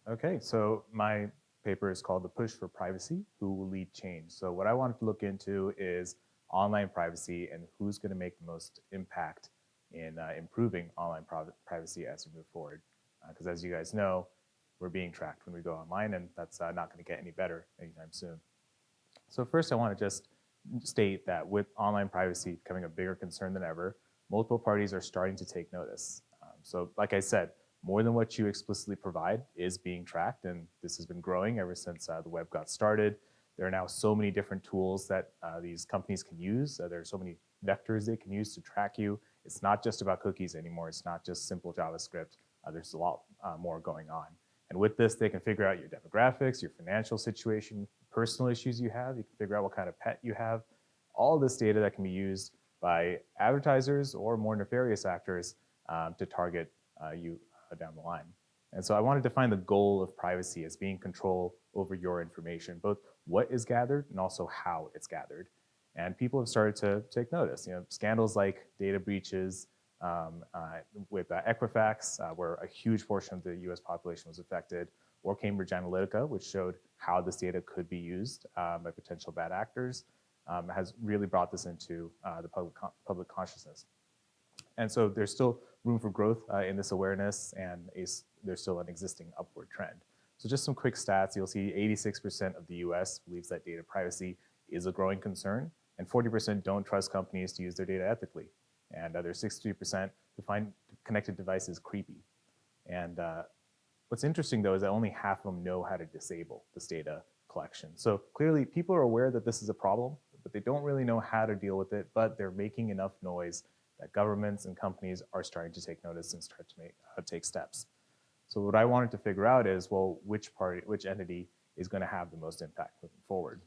Okay, so my paper is called The Push for Privacy, Who Will Lead Change? So what I wanted to look into is online privacy and who's going to make the most impact in improving online privacy as we move forward. Because as you guys know, we're being tracked when we go online, and that's not going to get any better anytime soon. So first, I want to just state that with online privacy becoming a bigger concern than ever, multiple parties are starting to take notice. So like I said, more than what you explicitly provide is being tracked, and this has been growing ever since the web got started. There are now so many different tools that these companies can use. There are so many vectors they can use to track you. It's not just about cookies anymore. It's not just simple JavaScript. There's a lot more going on. And with this, they can figure out your demographics, your financial situation, personal issues you have. You can figure out what kind of pet you have. All this data that can be used by advertisers or more nefarious actors to target you down the line. And so I want to define the goal of privacy as being control over your information, both what is gathered and also how it's gathered. And people have started to take notice. Scandals like data breaches with Equifax, where a huge portion of the US population was affected, or Cambridge Analytica, which showed how this data could be used by potential bad actors, has really brought this into the public consciousness. And so there's still room for growth in this awareness, and there's still an existing upward trend. So just some quick stats, you'll see 86% of the US believes that data privacy is a growing concern, and 40% don't trust companies to use their data ethically. And there's 63% who find connected devices creepy. And what's interesting, though, is that only half of them know how to disable this data collection. So clearly, people are aware that this is a problem, but they don't really know how to deal with it, but they're making enough noise that governments and companies are starting to take notice and start to take steps. So what I wanted to figure out is, well, which entity is going to have the most impact moving forward?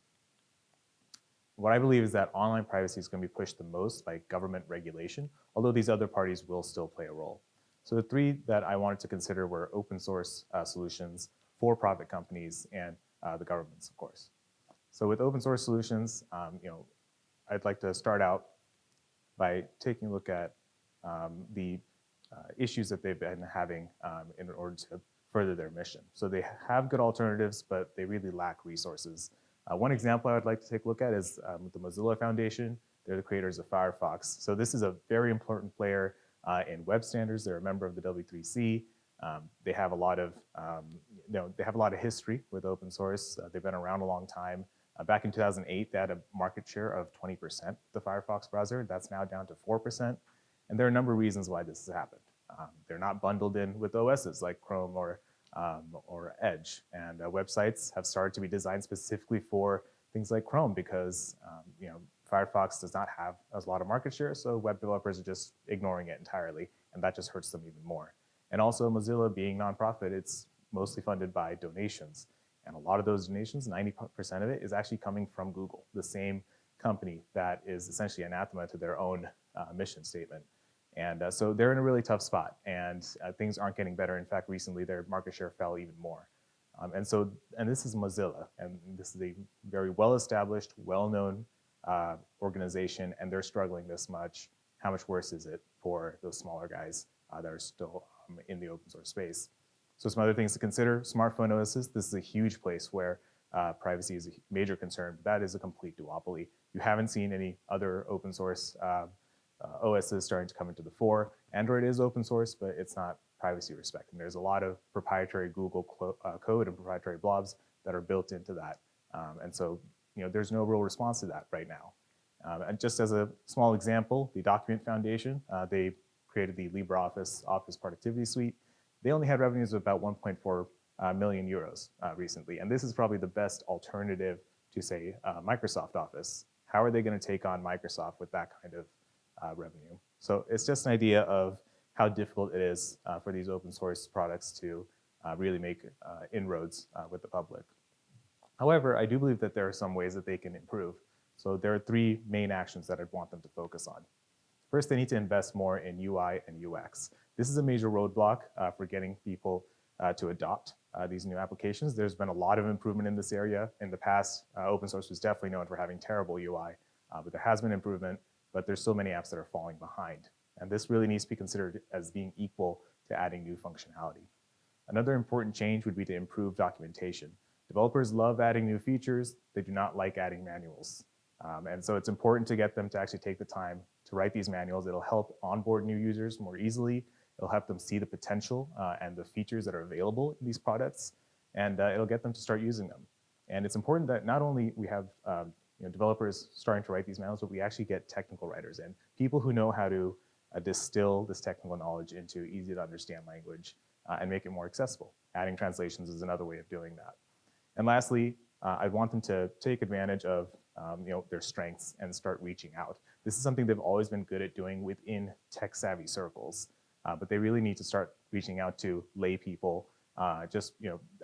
What I believe is that online privacy is going to be pushed the most by government regulation, although these other parties will still play a role. So the three that I wanted to consider were open source solutions, for-profit companies, and the governments, of course. So with open source solutions, I'd like to start out by taking a look at the issues that they've been having in order to further their mission. So they have good alternatives, but they really lack resources. One example I would like to take a look at is the Mozilla Foundation. They're the creators of Firefox. So this is a very important player in web standards. They're a member of the W3C. They have a lot of, history with open source. They've been around a long time. Back in 2008, they had a market share of 20%, the Firefox browser. That's now down to 4%. And there are a number of reasons why this has happened. They're not bundled in with OSs like Chrome or Edge. And websites have started to be designed specifically for things like Chrome because Firefox does not have a lot of market share, so web developers are just ignoring it entirely, and that just hurts them even more. And also Mozilla being nonprofit, it's mostly funded by donations. And a lot of those donations, 90% of it, is actually coming from Google, the same company that is essentially anathema to their own mission statement. And so they're in a really tough spot, and things aren't getting better. In fact, recently their market share fell even more. And this is Mozilla, and this is a very well-established, well-known organization, and they're struggling this much. How much worse is it for those smaller guys that are still in the open source space? So some other things to consider: smartphone OSs. This is a huge place where privacy is a major concern, but that is a complete duopoly. You haven't seen any other open source OSs starting to come into the fore. Android is open source, but it's not privacy respecting. There's a lot of proprietary Google code and proprietary blobs that are built into that. And so there's no real response to that right now. And just as a small example, the Document Foundation, they created the LibreOffice Office Productivity Suite. They only had revenues of about 1.4 million euros recently. And this is probably the best alternative to, say, Microsoft Office. How are they going to take on Microsoft with that kind of revenue? So it's just an idea of how difficult it is for these open source products to really make inroads with the public. However, I do believe that there are some ways that they can improve. So there are three main actions that I'd want them to focus on. First, they need to invest more in UI and UX. This is a major roadblock for getting people to adopt these new applications. There's been a lot of improvement in this area. In the past, open source was definitely known for having terrible UI, but there has been improvement, but there's so many apps that are falling behind. And this really needs to be considered as being equal to adding new functionality. Another important change would be to improve documentation. Developers love adding new features. They do not like adding manuals. And so it's important to get them to actually take the time to write these manuals. It'll help onboard new users more easily. It'll help them see the potential and the features that are available in these products, and it'll get them to start using them. And it's important that not only we have developers starting to write these manuals, but we actually get technical writers and people who know how to distill this technical knowledge into easy to understand language and make it more accessible. Adding translations is another way of doing that. And lastly, I want them to take advantage of their strengths and start reaching out. This is something they've always been good at doing within tech-savvy circles, but they really need to start reaching out to lay people, just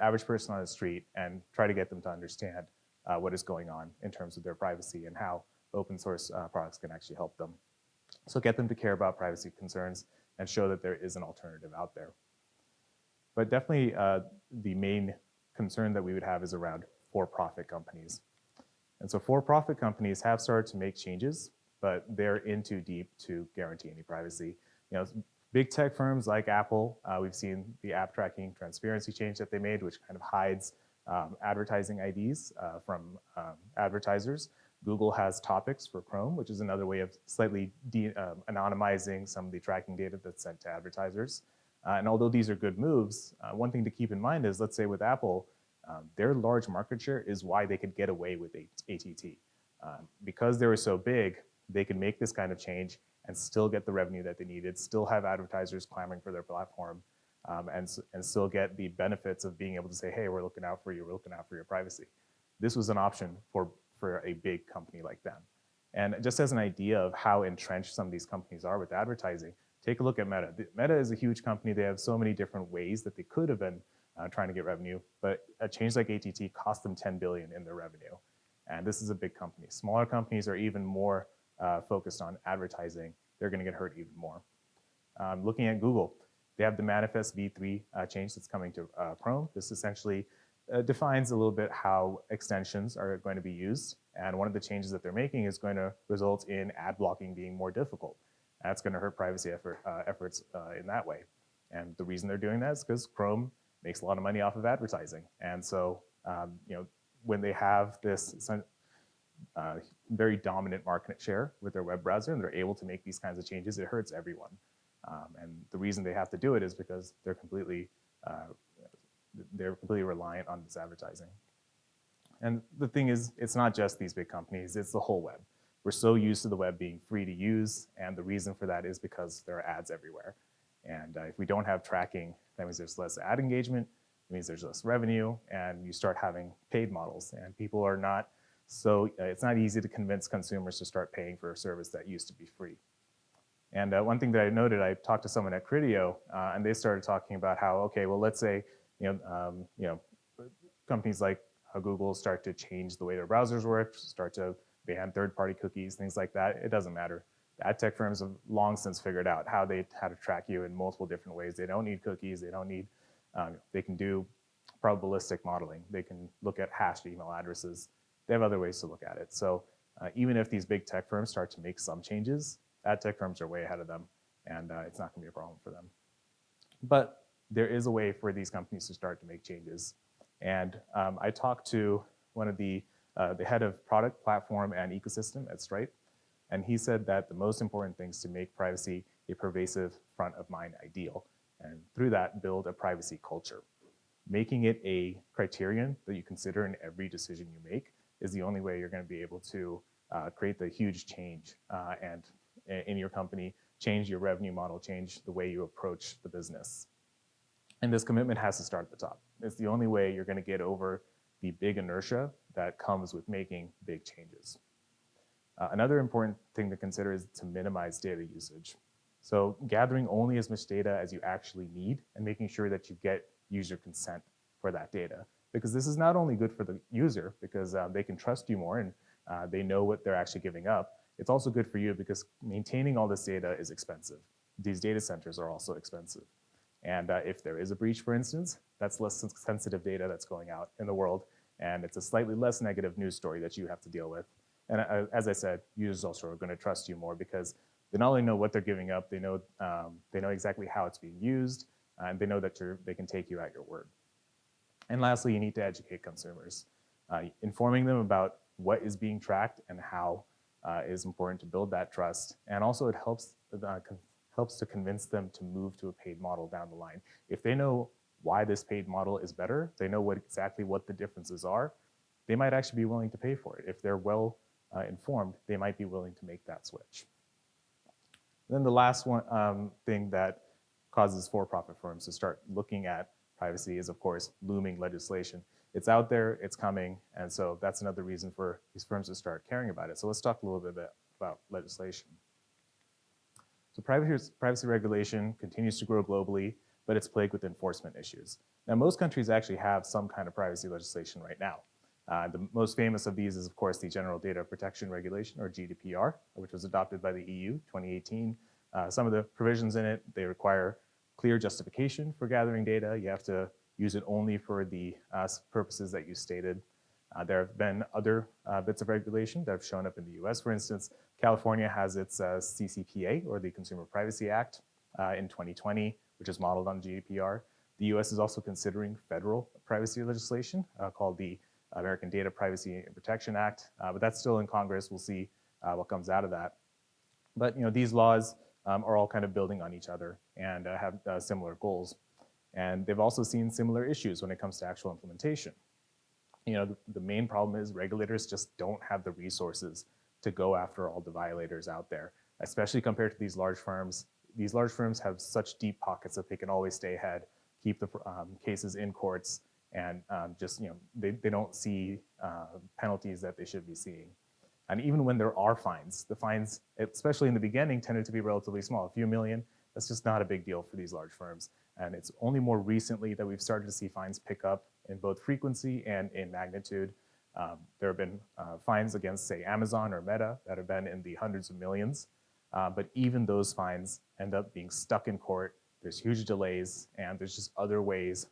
average person on the street, and try to get them to understand what is going on in terms of their privacy and how open source products can actually help them. So get them to care about privacy concerns and show that there is an alternative out there. But definitely the main concern that we would have is around for-profit companies. And so for-profit companies have started to make changes, but they're in too deep to guarantee any privacy. Big tech firms like Apple, we've seen the app tracking transparency change that they made, which kind of hides advertising IDs from advertisers. Google has topics for Chrome, which is another way of slightly anonymizing some of the tracking data that's sent to advertisers. And although these are good moves, one thing to keep in mind is, let's say with Apple, their large market share is why they could get away with ATT. Because they were so big, they could make this kind of change and still get the revenue that they needed, still have advertisers clamoring for their platform, and still get the benefits of being able to say, hey, we're looking out for you, we're looking out for your privacy. This was an option for a big company like them. And just as an idea of how entrenched some of these companies are with advertising, take a look at Meta. Meta is a huge company. They have so many different ways that they could have been trying to get revenue, but a change like ATT cost them $10 billion in their revenue. And this is a big company. Smaller companies are even more focused on advertising. They're gonna get hurt even more. Looking at Google, they have the Manifest v3 change that's coming to Chrome. This essentially defines a little bit how extensions are going to be used. And one of the changes that they're making is going to result in ad blocking being more difficult. That's going to hurt privacy efforts in that way. And the reason they're doing that is because Chrome makes a lot of money off of advertising. And so, when they have this very dominant market share with their web browser and they're able to make these kinds of changes, it hurts everyone. And the reason they have to do it is because they're completely reliant on this advertising. And the thing is, it's not just these big companies, it's the whole web. We're so used to the web being free to use, and the reason for that is because there are ads everywhere. And if we don't have tracking, that means there's less ad engagement, it means there's less revenue, and you start having paid models, and people are not so, it's not easy to convince consumers to start paying for a service that used to be free. And one thing that I noted, I talked to someone at Criteo, and they started talking about how, okay, well, let's say, companies like Google start to change the way their browsers work, start to ban third-party cookies, things like that. It doesn't matter. Ad tech firms have long since figured out how to track you in multiple different ways. They don't need cookies. They don't need. They can do probabilistic modeling. They can look at hashed email addresses. They have other ways to look at it. So even if these big tech firms start to make some changes, ad tech firms are way ahead of them, and it's not going to be a problem for them. But there is a way for these companies to start to make changes. And I talked to one of the head of product, platform, and ecosystem at Stripe, and he said that the most important thing is to make privacy a pervasive front-of-mind ideal, and through that, build a privacy culture. Making it a criterion that you consider in every decision you make is the only way you're going to be able to create the huge change and in your company, change your revenue model, change the way you approach the business. And this commitment has to start at the top. It's the only way you're going to get over the big inertia that comes with making big changes. Another important thing to consider is to minimize data usage. So gathering only as much data as you actually need and making sure that you get user consent for that data. Because this is not only good for the user, because they can trust you more and they know what they're actually giving up. It's also good for you because maintaining all this data is expensive. These data centers are also expensive. And if there is a breach, for instance, that's less sensitive data that's going out in the world, and it's a slightly less negative news story that you have to deal with. And as I said, users also are going to trust you more because they not only know what they're giving up, they know exactly how it's being used, and they know that they can take you at your word. And lastly, you need to educate consumers, informing them about what is being tracked and how is important to build that trust. And also it helps to convince them to move to a paid model down the line. If they know why this paid model is better, they know exactly what the differences are, they might actually be willing to pay for it. If they're well informed, they might be willing to make that switch. Then the last one thing that causes for-profit firms to start looking at privacy is, of course, looming legislation. It's out there, it's coming, and so that's another reason for these firms to start caring about it. So let's talk a little bit about legislation. So privacy regulation continues to grow globally, but it's plagued with enforcement issues. Now, most countries actually have some kind of privacy legislation right now. The most famous of these is, of course, the General Data Protection Regulation, or GDPR, which was adopted by the EU 2018. Some of the provisions in it, they require clear justification for gathering data. You have to use it only for the purposes that you stated. There have been other bits of regulation that have shown up in the US. For instance, California has its CCPA, or the Consumer Privacy Act, in 2020, which is modeled on GDPR. The US is also considering federal privacy legislation called the American Data Privacy and Protection Act, but that's still in Congress. We'll see what comes out of that. But these laws are all kind of building on each other and have similar goals. And they've also seen similar issues when it comes to actual implementation. The main problem is regulators just don't have the resources to go after all the violators out there, especially compared to these large firms. These large firms have such deep pockets that they can always stay ahead, keep the cases in courts, and they don't see penalties that they should be seeing. And even when there are fines, the fines, especially in the beginning, tended to be relatively small. A few million, that's just not a big deal for these large firms. And it's only more recently that we've started to see fines pick up in both frequency and in magnitude. There have been fines against, say, Amazon or Meta that have been in the hundreds of millions. But even those fines end up being stuck in court. There's huge delays, and there's just other ways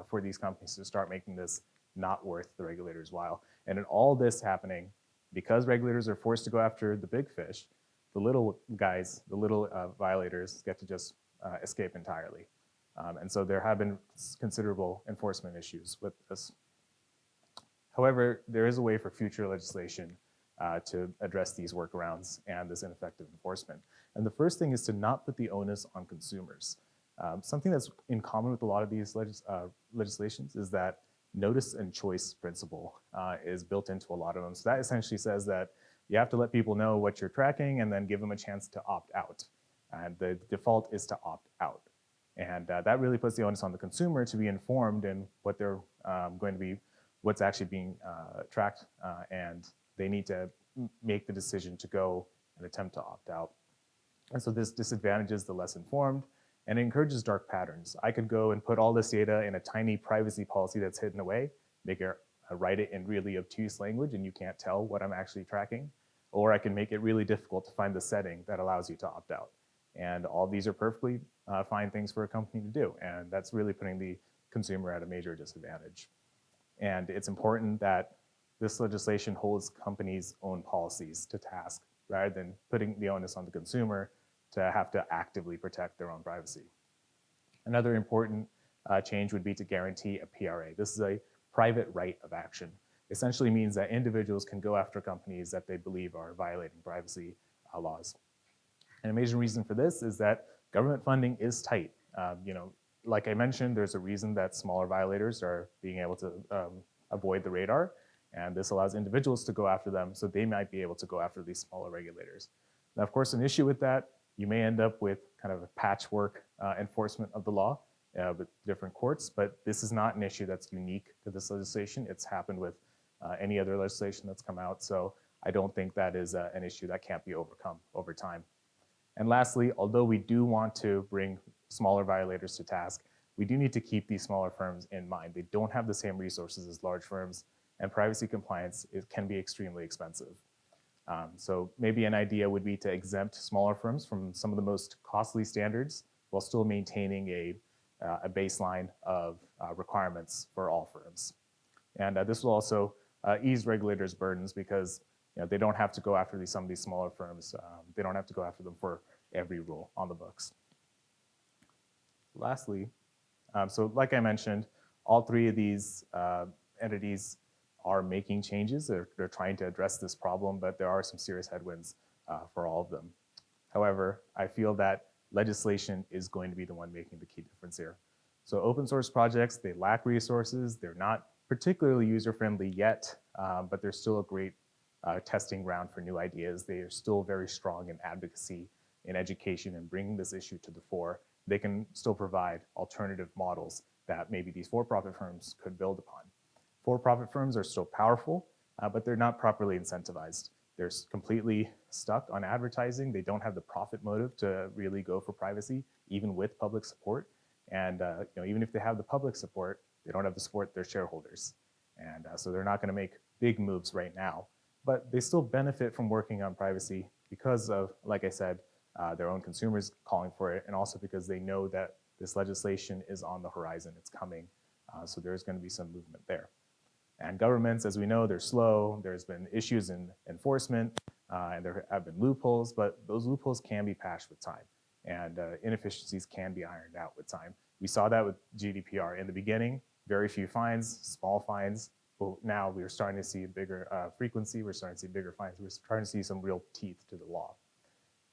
for these companies to start making this not worth the regulators' while. And in all this happening, because regulators are forced to go after the big fish, the little guys, the little violators get to just escape entirely. And so there have been considerable enforcement issues with this. However, there is a way for future legislation to address these workarounds and this ineffective enforcement. And the first thing is to not put the onus on consumers. Something that's in common with a lot of these legislations is that notice and choice principle is built into a lot of them. So that essentially says that you have to let people know what you're tracking and then give them a chance to opt out. And the default is to opt out. And that really puts the onus on the consumer to be informed in what they're what's actually being tracked, and they need to make the decision to go and attempt to opt out. And so this disadvantages the less informed, and it encourages dark patterns. I could go and put all this data in a tiny privacy policy that's hidden away, write it in really obtuse language, and you can't tell what I'm actually tracking. Or I can make it really difficult to find the setting that allows you to opt out. And all these are perfectly fine things for a company to do. And that's really putting the consumer at a major disadvantage. And it's important that this legislation holds companies' own policies to task, rather than putting the onus on the consumer to have to actively protect their own privacy. Another important change would be to guarantee a PRA. This is a private right of action. Essentially means that individuals can go after companies that they believe are violating privacy laws. And a major reason for this is that government funding is tight. Like I mentioned, there's a reason that smaller violators are being able to avoid the radar, and this allows individuals to go after them, so they might be able to go after these smaller regulators. Now, of course, an issue with that, you may end up with kind of a patchwork enforcement of the law with different courts, but this is not an issue that's unique to this legislation. It's happened with any other legislation that's come out, so I don't think that is an issue that can't be overcome over time. And lastly, although we do want to bring smaller violators to task, we do need to keep these smaller firms in mind. They don't have the same resources as large firms, and privacy compliance can be extremely expensive. So maybe an idea would be to exempt smaller firms from some of the most costly standards while still maintaining a baseline of requirements for all firms. And this will also ease regulators' burdens because they don't have to go after some of these smaller firms. They don't have to go after them for every rule on the books. Lastly, So like I mentioned, all three of these entities are making changes. They're trying to address this problem, but there are some serious headwinds for all of them. However, I feel that legislation is going to be the one making the key difference here. So open source projects, they lack resources. They're not particularly user-friendly yet, but they're still a great testing ground for new ideas. They are still very strong in advocacy, in education, and bringing this issue to the fore. They can still provide alternative models that maybe these for-profit firms could build upon. For-profit firms are still powerful, but they're not properly incentivized. They're completely stuck on advertising. They don't have the profit motive to really go for privacy, even with public support. And even if they have the public support, they don't have the support of their shareholders. And so they're not going to make big moves right now. But they still benefit from working on privacy because of, like I said, their own consumers calling for it, and also because they know that this legislation is on the horizon, it's coming. So there's going to be some movement there. And governments, as we know, they're slow. There's been issues in enforcement, and there have been loopholes, but those loopholes can be patched with time, and inefficiencies can be ironed out with time. We saw that with GDPR in the beginning, very few fines, small fines. But now we're starting to see a bigger frequency. We're starting to see bigger fines. We're starting to see some real teeth to the law.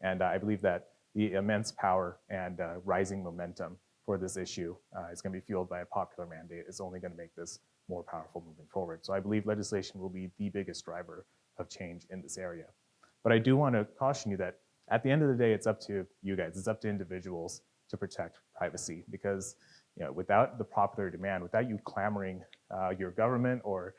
And I believe that the immense power and rising momentum for this issue is going to be fueled by a popular mandate. Is only going to make this more powerful moving forward. So I believe legislation will be the biggest driver of change in this area. But I do want to caution you that at the end of the day, it's up to you guys. It's up to individuals to protect privacy, because without the popular demand, without you clamoring your government or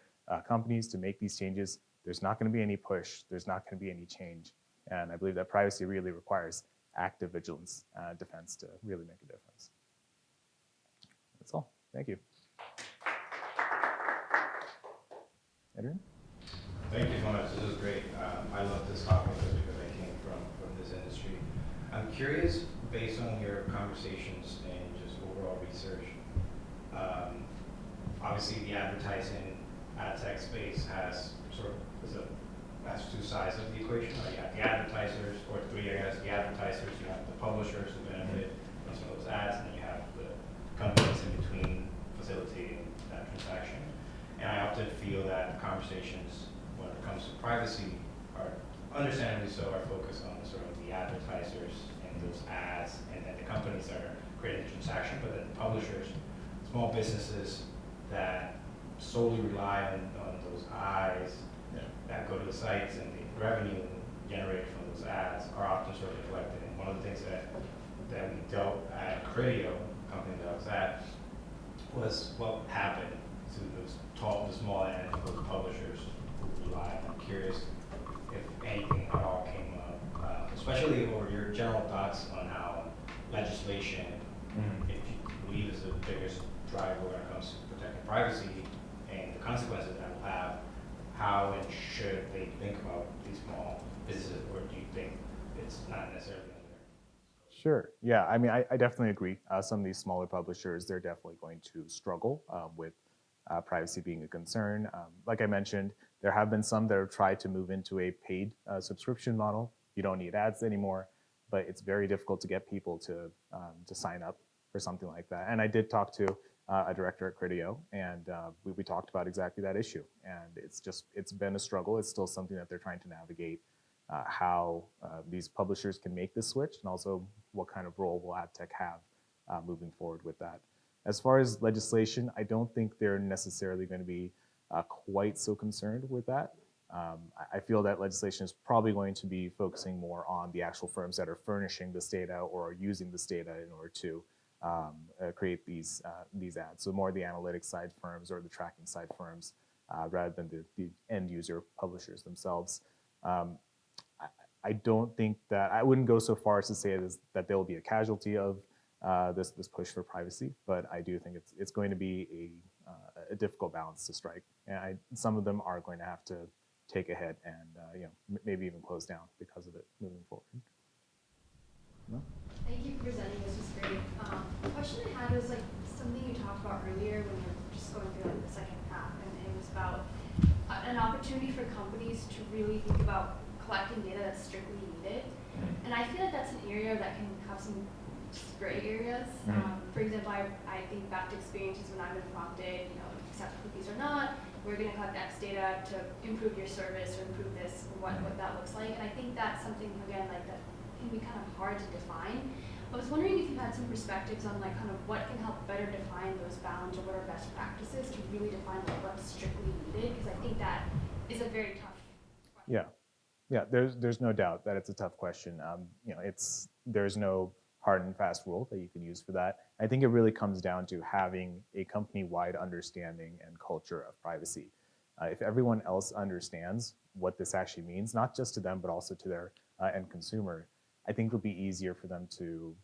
companies to make these changes, there's not going to be any push. There's not going to be any change. And I believe that privacy really requires active vigilance defense to really make a difference. That's all. Thank you. Adrian? Thank you so much. This is great. I love this topic because I came from this industry. I'm curious, based on your conversations and just overall research, obviously the advertising ad tech space has has two sides of the equation. You have the advertisers, or three, I guess, the advertisers, you have the publishers who benefit from some of those ads, and then you have the companies in between facilitating that transaction. And I often feel that conversations when it comes to privacy are, understandably so, are focused on sort of the advertisers and those ads, and then the companies that are creating the transaction, but then the publishers, small businesses that solely rely on those eyes that go to the sites, and the revenue generated from those ads are often sort of reflected. And one of the things that we dealt at Criteo, the company that I was at, was what happened to the small end of those publishers who rely. I'm curious if anything at all came up, especially over your general thoughts on how legislation, if you believe, is the biggest driver when it comes to protecting privacy and the consequences that will have. How and should they think about these small businesses, or do you think it's not necessarily on there? Sure. Yeah. I mean, I definitely agree. Some of these smaller publishers, they're definitely going to struggle with privacy being a concern. Like I mentioned, there have been some that have tried to move into a paid subscription model. You don't need ads anymore, but it's very difficult to get people to sign up for something like that. And I did talk to a director at Criteo, and we talked about exactly that issue. And it's been a struggle. It's still something that they're trying to navigate, how these publishers can make this switch, and also what kind of role will ad tech have moving forward with that. As far as legislation, I don't think they're necessarily going to be quite so concerned with that. I feel that legislation is probably going to be focusing more on the actual firms that are furnishing this data or are using this data in order to create these ads. So more the analytics side firms or the tracking side firms rather than the end user publishers themselves. I don't think that, I wouldn't go so far as to say that there will be a casualty of this push for privacy, but I do think it's going to be a difficult balance to strike. And some of them are going to have to take a hit and maybe even close down because of it moving forward. No? Thank you for presenting. This was great. The question I had was something you talked about earlier when you were just going through the second half, and it was about an opportunity for companies to really think about collecting data that's strictly needed. And I feel like that's an area that can have some gray areas. For for example, I think back to experiences when I've been prompted, accept cookies or not, we're going to collect X data to improve your service or improve this, or what that looks like. And I think that's something, again, like that can be kind of hard to define. I was wondering if you had some perspectives on like kind of what can help better define those bounds, or what are best practices to really define like what's strictly needed, because I think that is a very tough question. Yeah, there's no doubt that it's a tough question. There's no hard and fast rule that you can use for that. I think it really comes down to having a company-wide understanding and culture of privacy. If everyone else understands what this actually means, not just to them, but also to their end consumer, I think it'll be easier for them to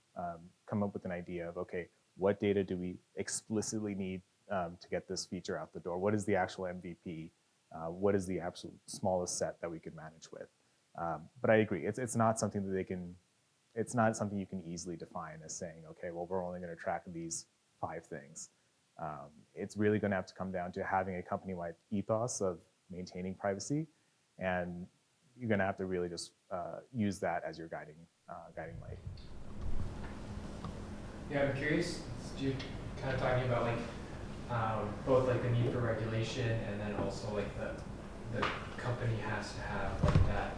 come up with an idea of, okay, what data do we explicitly need to get this feature out the door? What is the actual MVP? What is the absolute smallest set that we could manage with? But I agree, it's not something that it's not something you can easily define as saying, okay, well, we're only going to track these 5 things. It's really going to have to come down to having a company-wide ethos of maintaining privacy, and you're going to have to really just use that as your guiding light. Yeah, I'm curious, you kind of talking about like both like the need for regulation, and then also like the company has to have like that,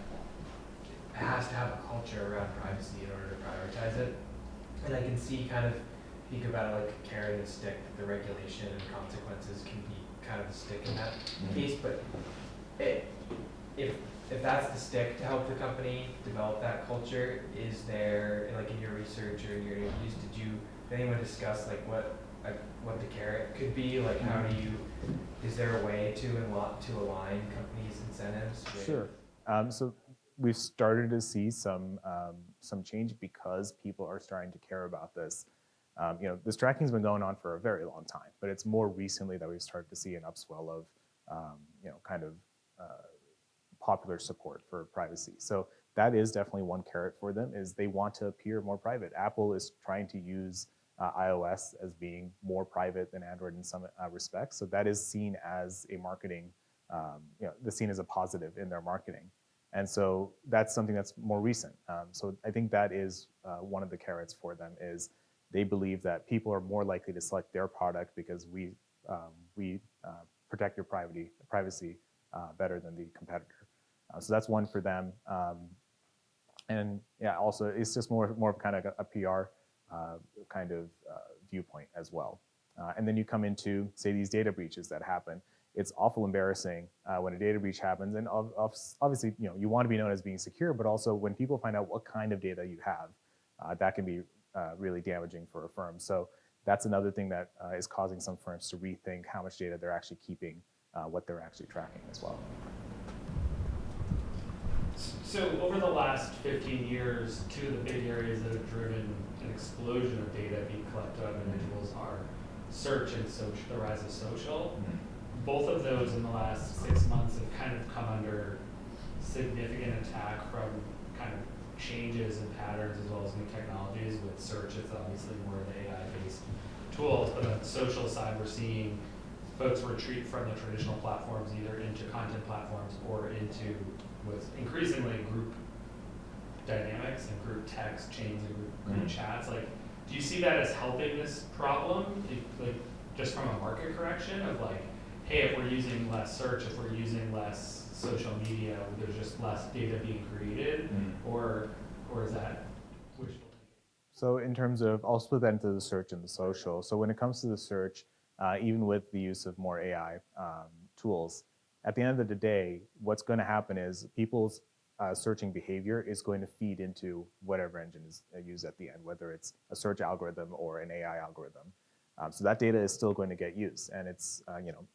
it has to have a culture around privacy in order to prioritize it. And I can see kind of, think about it like a carrot and a stick, the regulation and consequences can be kind of a stick in that case, but if that's the stick to help the company develop that culture, is there, like in your research or in your interviews, did anyone discuss like what the carrot could be? Like how do you, is there a way to align companies' incentives with? Sure. So we've started to see some change because people are starting to care about this. This tracking's been going on for a very long time, but it's more recently that we've started to see an upswell of, popular support for privacy. So that is definitely one carrot for them, is they want to appear more private. Apple is trying to use iOS as being more private than Android in some respects. So that is seen as a marketing, seen as a positive in their marketing. And so that's something that's more recent. So I think that is one of the carrots for them, is they believe that people are more likely to select their product because we protect your privacy better than the competitor. So that's one for them. And yeah, also it's just more of kind of a PR viewpoint as well. And then you come into, say, these data breaches that happen. It's awful embarrassing when a data breach happens, and obviously, you want to be known as being secure, but also when people find out what kind of data you have, that can be really damaging for a firm. So that's another thing that is causing some firms to rethink how much data they're actually keeping, what they're actually tracking as well. So over the last 15 years, 2 of the big areas that have driven an explosion of data being collected on individuals are search and the rise of social. Both of those in the last 6 months have kind of come under significant attack from kind of changes in patterns as well as new technologies. With search, it's obviously more of the AI-based tools, but on the social side, we're seeing folks retreat from the traditional platforms, either into content platforms or into what's increasingly group dynamics and group text chains and group chats. Like, do you see that as helping this problem? Like, just from a market correction of like, hey, if we're using less search, if we're using less social media, there's just less data being created, or is that wishful thinking? So in terms of, I'll split that into the search and the social. So when it comes to the search, even with the use of more AI tools, at the end of the day, what's going to happen is people's searching behavior is going to feed into whatever engine is used at the end, whether it's a search algorithm or an AI algorithm. So that data is still going to get used, and it's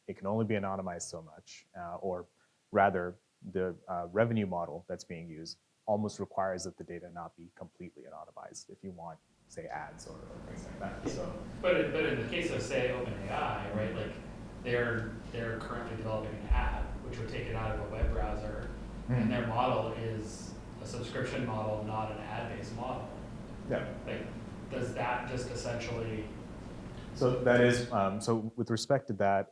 it can only be anonymized so much, or rather, the revenue model that's being used almost requires that the data not be completely anonymized if you want, say, ads or things like that. So, but in the case of, say, OpenAI, right, like they're currently developing an app which would take it out of a web browser, and their model is a subscription model, not an ad-based model. yeah. Like, does that just essentially? So that is, so with respect to that,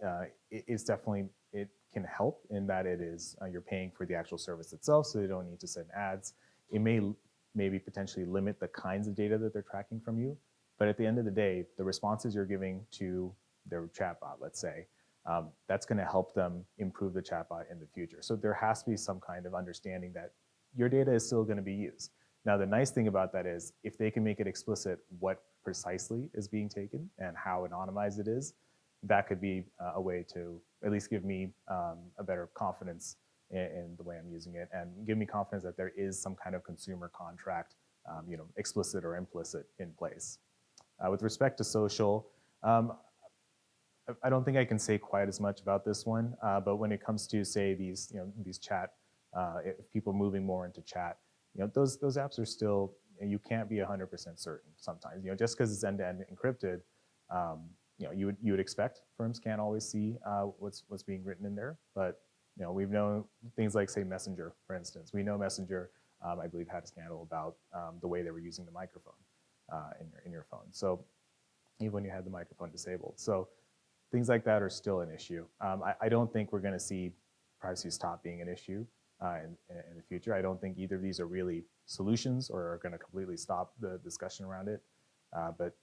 it's definitely, it can help in that it is, you're paying for the actual service itself, so you don't need to send ads. It may maybe potentially limit the kinds of data that they're tracking from you, But at the end of the day, the responses you're giving to their chatbot, let's say, that's going to help them improve the chatbot in the future. So there has to be some kind of understanding that your data is still going to be used. Now, the nice thing about that is if they can make it explicit what precisely is being taken and how anonymized it is, that could be a way to at least give me a better confidence in the way I'm using it, and give me confidence that there is some kind of consumer contract, explicit or implicit in place. With respect to social, I don't think I can say quite as much about this one, but when it comes to, say, these chat, if people moving more into chat, those apps are still, you can't be 100% certain sometimes. Just because it's end-to-end encrypted, you would expect firms can't always see what's being written in there, but we've known things like, say, Messenger, for instance. We know Messenger, I believe, had a scandal about the way they were using the microphone in your phone. So even when you had the microphone disabled. So things like that are still an issue. I don't think we're going to see privacy stop being an issue in the future. I don't think either of these are really solutions or are going to completely stop the discussion around it. But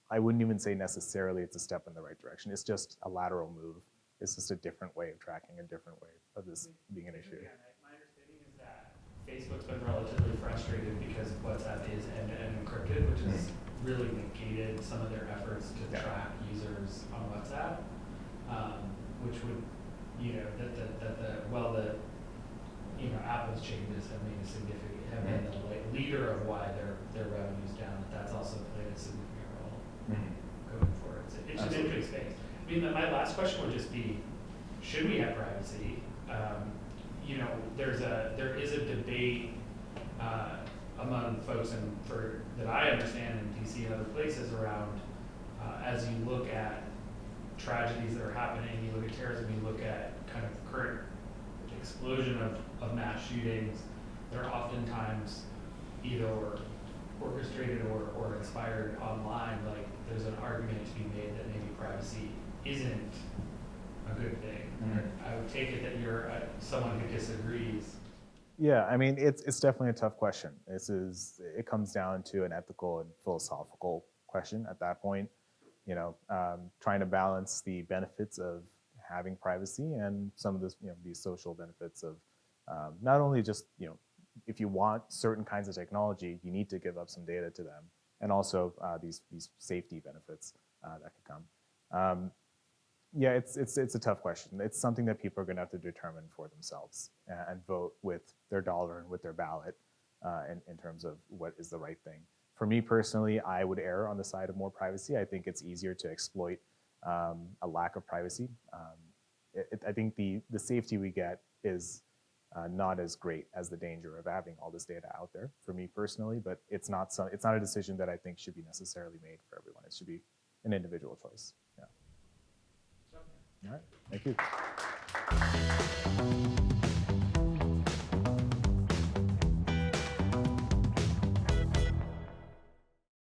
I wouldn't even say necessarily it's a step in the right direction. It's just a lateral move. It's just a different way of tracking, a different way of this being an issue. Yeah, my understanding is that Facebook's been relatively frustrated because WhatsApp is end-to-end encrypted, which has really negated some of their efforts to track users on WhatsApp, which would, Apple's changes have made been the leader of why their revenue's down. That's also played a significant role going forward. It's an interesting space. I mean, my last question would just be, should we have privacy? There is a debate among folks that I understand in DC and other places around as you look at tragedies that are happening, you look at terrorism, you look at kind of current explosion of mass shootings, they're oftentimes either orchestrated or inspired online. Like, there's an argument to be made that maybe privacy isn't a good thing. I would take it that you're someone who disagrees. Yeah, I mean, it's definitely a tough question. It comes down to an ethical and philosophical question at that point. Trying to balance the benefits of having privacy and some of this, these social benefits of not only just, if you want certain kinds of technology, you need to give up some data to them, and also these safety benefits that could come. Yeah, it's a tough question. It's something that people are going to have to determine for themselves and vote with their dollar and with their ballot in terms of what is the right thing. For me personally, I would err on the side of more privacy. I think it's easier to exploit a lack of privacy. I think the safety we get is not as great as the danger of having all this data out there, for me personally, but it's not a decision that I think should be necessarily made for everyone. It should be an individual choice. Yeah. All right, thank you.